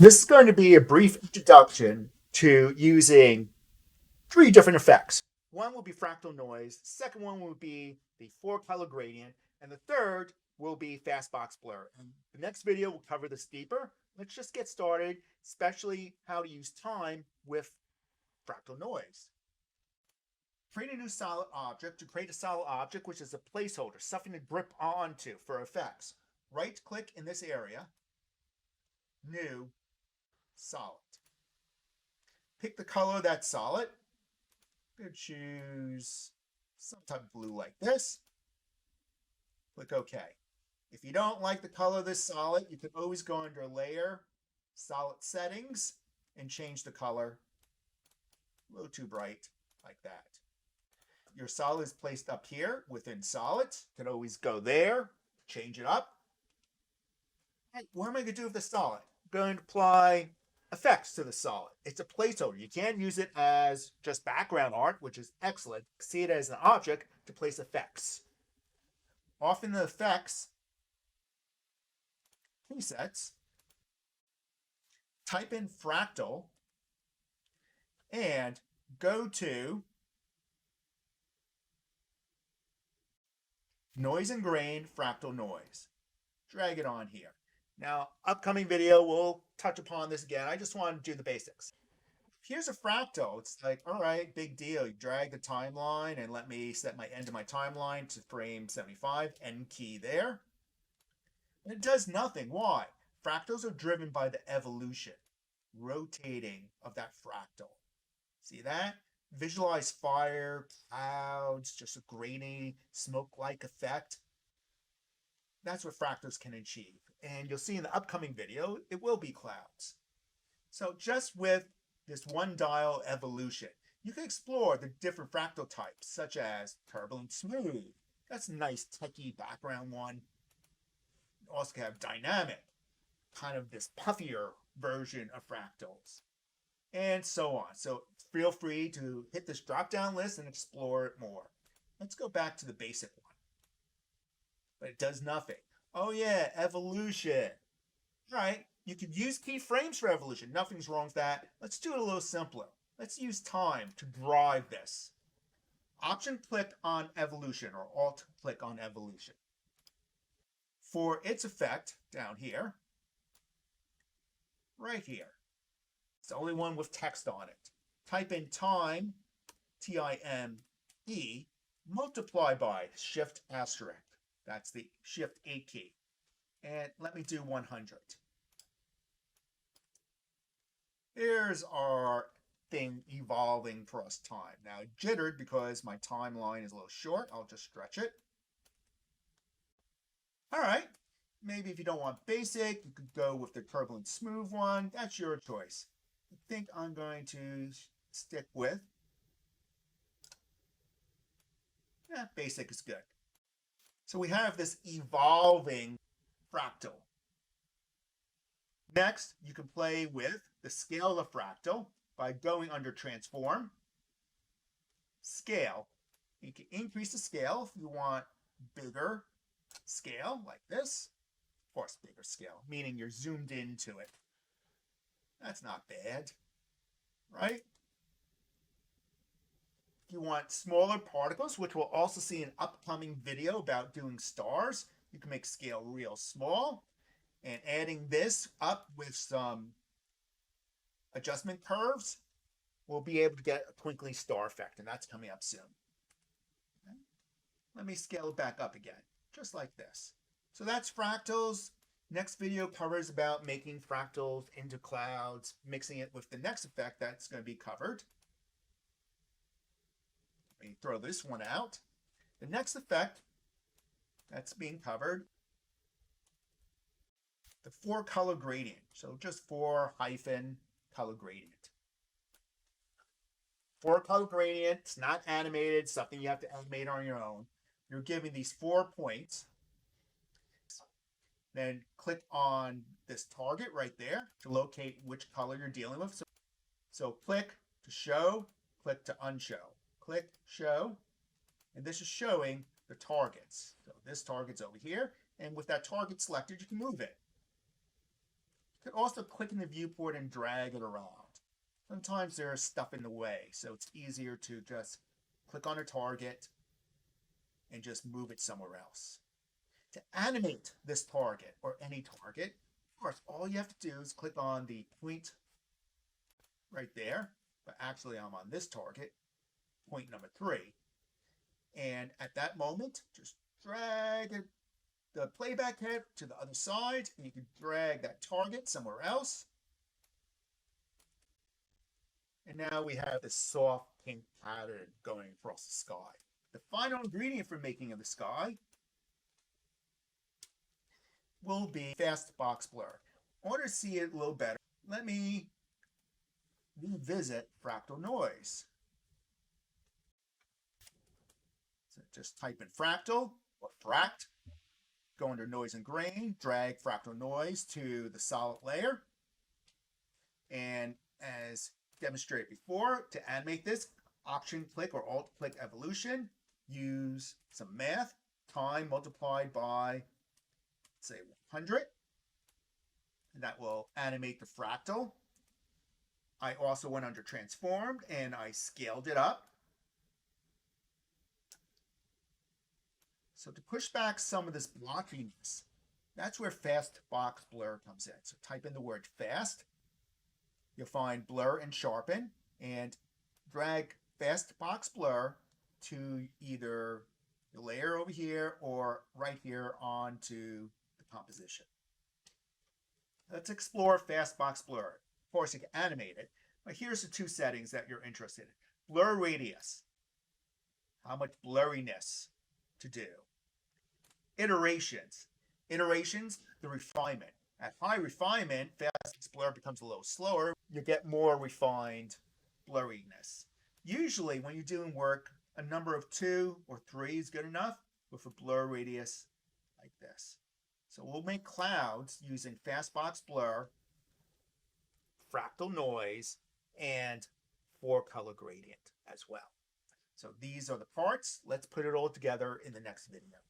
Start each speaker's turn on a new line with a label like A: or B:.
A: This is going to be a brief introduction to using three different effects. One will be fractal noise, the second one will be the four color gradient, and the third will be Fastbox Blur. And the next video will cover this deeper. Let's just get started, especially how to use time with fractal noise. Create a new solid object. To create a solid object, which is a placeholder, something to grip onto for effects. Right click in this area, new, solid. Pick the color that's solid. Could choose some type of blue like this. Click OK. If you don't like the color of this solid, you can always go under Layer, Solid Settings, and change the color a little too bright like that. Your solid is placed up here within solids. You can always go there, change it up. Hey, what am I going to do with the solid? I'm going to apply effects to the solid. It's a placeholder. You can't use it as just background art, which is excellent. See it as an object to place effects. Often the effects presets, type in fractal and go to noise and grain fractal noise. Drag it on here. Now, upcoming video, we'll touch upon this again. I just want to do the basics. Here's a fractal. It's like, all right, big deal. You drag the timeline and let me set my end of my timeline to frame 75, end key there. And it does nothing. Why? Fractals are driven by the evolution, rotating of that fractal. See that? Visualize fire, clouds, just a grainy, smoke-like effect. That's what fractals can achieve. And you'll see in the upcoming video, it will be clouds. So just with this one dial evolution, you can explore the different fractal types, such as turbulent smooth. That's a nice techie background one. You also have dynamic, kind of this puffier version of fractals, and so on. So feel free to hit this drop-down list and explore it more. Let's go back to the basic one. But it does nothing. Oh yeah, evolution. All right, you could use keyframes for evolution. Nothing's wrong with that. Let's do it a little simpler. Let's use time to drive this. Option click on evolution or alt click on evolution. For its effect down here, right here, it's the only one with text on it. Type in time, T-I-M-E, multiply by shift asterisk. That's the shift A key. And let me do 100. Here's our thing evolving across time. Now jittered because my timeline is a little short. I'll just stretch it. All right. Maybe if you don't want basic, you could go with the turbulent smooth one. That's your choice. I think I'm going to stick with, basic is good. So we have this evolving fractal. Next, you can play with the scale of the fractal by going under transform, scale. You can increase the scale if you want bigger scale like this. Of course, bigger scale, meaning you're zoomed into it. That's not bad, right? If you want smaller particles, which we'll also see in an upcoming video about doing stars, you can make scale real small. And adding this up with some adjustment curves, we'll be able to get a twinkling star effect, and that's coming up soon. Okay. Let me scale it back up again, just like this. So that's fractals. Next video covers about making fractals into clouds, mixing it with the next effect that's going to be covered. Let me throw this one out. The next effect that's being covered, the four color gradient. So just four hyphen color gradient. Four color gradient, it's not animated, something you have to animate on your own. You're giving these 4 points. Then click on this target right there to locate which color you're dealing with. So click to show, click to unshow. Click, show, and this is showing the targets. So this target's over here, and with that target selected, you can move it. You could also click in the viewport and drag it around. Sometimes there's stuff in the way, so it's easier to just click on a target and just move it somewhere else. To animate this target, or any target, of course, all you have to do is click on the point right there, but actually I'm on this target, point number 3. And at that moment, just drag the playback head to the other side, and you can drag that target somewhere else. And now we have this soft pink pattern going across the sky. The final ingredient for making of the sky will be Fastbox Blur. In order to see it a little better, let me revisit Fractal Noise. So just type in Fractal or Fract, go under Noise and Grain, drag Fractal Noise to the solid layer. And as demonstrated before, to animate this, Option click or Alt click Evolution, use some math, time multiplied by, say, 100, and that will animate the fractal. I also went under Transformed and I scaled it up. So to push back some of this blockiness, that's where Fastbox Blur comes in. So type in the word fast. You'll find blur and sharpen, and drag Fastbox Blur to either the layer over here or right here onto the composition. Let's explore Fastbox Blur. Of course, you can animate it, but here's the 2 settings that you're interested in. Blur radius, how much blurriness to do. Iterations, the refinement. At high refinement, Fastbox Blur becomes a little slower. You get more refined blurriness. Usually, when you're doing work, a number of 2 or 3 is good enough with a blur radius like this. So we'll make clouds using Fastbox Blur, Fractal Noise, and 4-color gradient as well. So these are the parts. Let's put it all together in the next video.